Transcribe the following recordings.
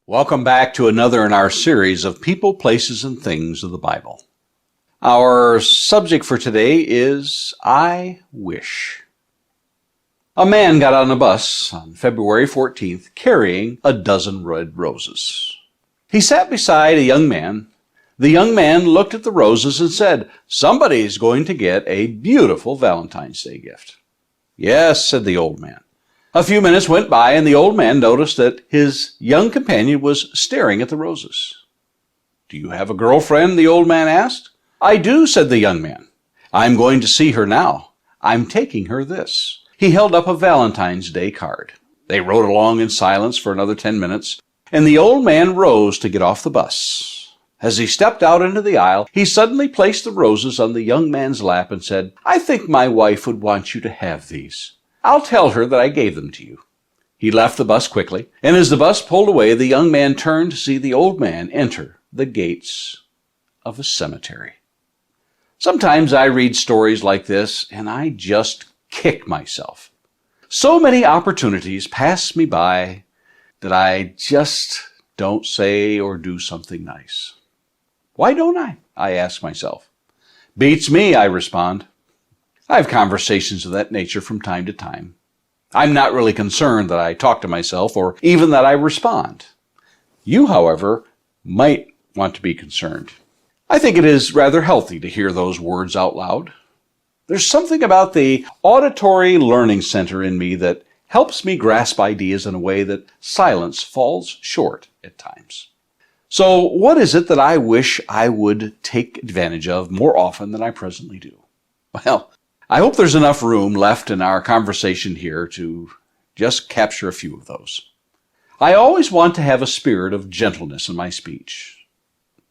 Welcome back to another in our series of People, Places, and Things of the Bible. Our subject for today is I Wish. A man got on a bus on February 14th carrying a dozen red roses. He sat beside a young man. The young man looked at the roses and said, "Somebody's going to get a beautiful Valentine's Day gift." "Yes," said the old man. A few minutes went by, and the old man noticed that his young companion was staring at the roses. "Do you have a girlfriend?" the old man asked. "I do," said the young man. "I'm going to see her now. I'm taking her this." He held up a Valentine's Day card. They rode along in silence for another 10 minutes, and the old man rose to get off the bus. As he stepped out into the aisle, he suddenly placed the roses on the young man's lap and said, "I think my wife would want you to have these. I'll tell her that I gave them to you." He left the bus quickly, and as the bus pulled away, the young man turned to see the old man enter the gates of a cemetery. Sometimes I read stories like this, and I just kick myself. So many opportunities pass me by that I just don't say or do something nice. Why don't I ask myself. "Beats me," I respond. I have conversations of that nature from time to time. I'm not really concerned that I talk to myself or even that I respond. You, however, might want to be concerned. I think it is rather healthy to hear those words out loud. There's something about the auditory learning center in me that helps me grasp ideas in a way that silence falls short at times. So what is it that I wish I would take advantage of more often than I presently do? Well, I hope there's enough room left in our conversation here to just capture a few of those. I always want to have a spirit of gentleness in my speech.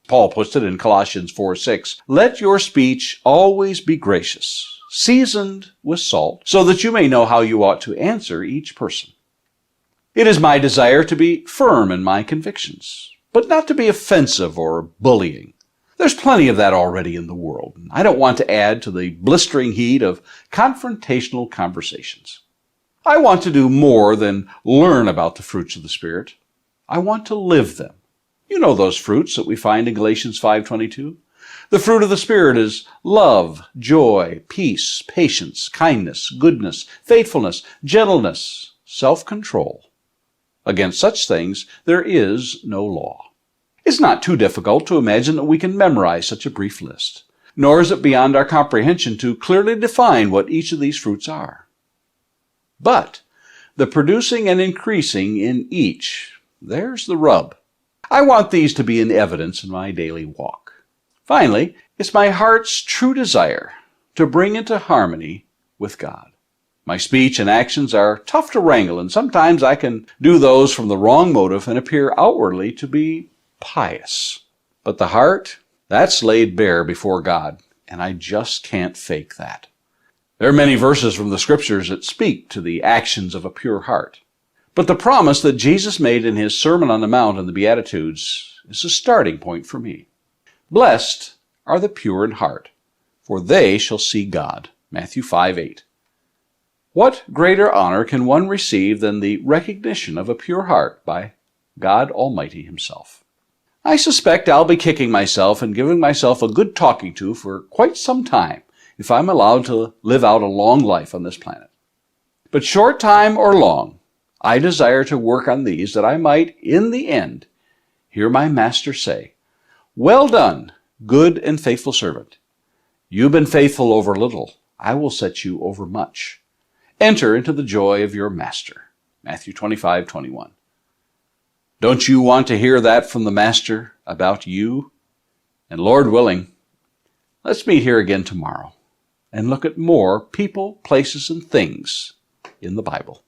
Paul puts it in Colossians 4:6, "Let your speech always be gracious, seasoned with salt, so that you may know how you ought to answer each person." It is my desire to be firm in my convictions, but not to be offensive or bullying. There's plenty of that already in the world. I don't want to add to the blistering heat of confrontational conversations. I want to do more than learn about the fruits of the Spirit. I want to live them. You know those fruits that we find in Galatians 5:22. The fruit of the Spirit is love, joy, peace, patience, kindness, goodness, faithfulness, gentleness, self-control. Against such things there is no law. It's not too difficult to imagine that we can memorize such a brief list, nor is it beyond our comprehension to clearly define what each of these fruits are. But the producing and increasing in each, there's the rub. I want these to be in evidence in my daily walk. Finally, it's my heart's true desire to bring into harmony with God. My speech and actions are tough to wrangle, and sometimes I can do those from the wrong motive and appear outwardly to be pious. But the heart, that's laid bare before God, and I just can't fake that. There are many verses from the Scriptures that speak to the actions of a pure heart. But the promise that Jesus made in his Sermon on the Mount and the Beatitudes is a starting point for me. "Blessed are the pure in heart, for they shall see God." Matthew 5:8. What greater honor can one receive than the recognition of a pure heart by God Almighty himself? I suspect I'll be kicking myself and giving myself a good talking to for quite some time if I'm allowed to live out a long life on this planet. But short time or long, I desire to work on these that I might, in the end, hear my Master say, "Well done, good and faithful servant. You've been faithful over little. I will set you over much. Enter into the joy of your Master." Matthew 25:21. Don't you want to hear that from the Master about you? And Lord willing, let's meet here again tomorrow and look at more people, places, and things in the Bible.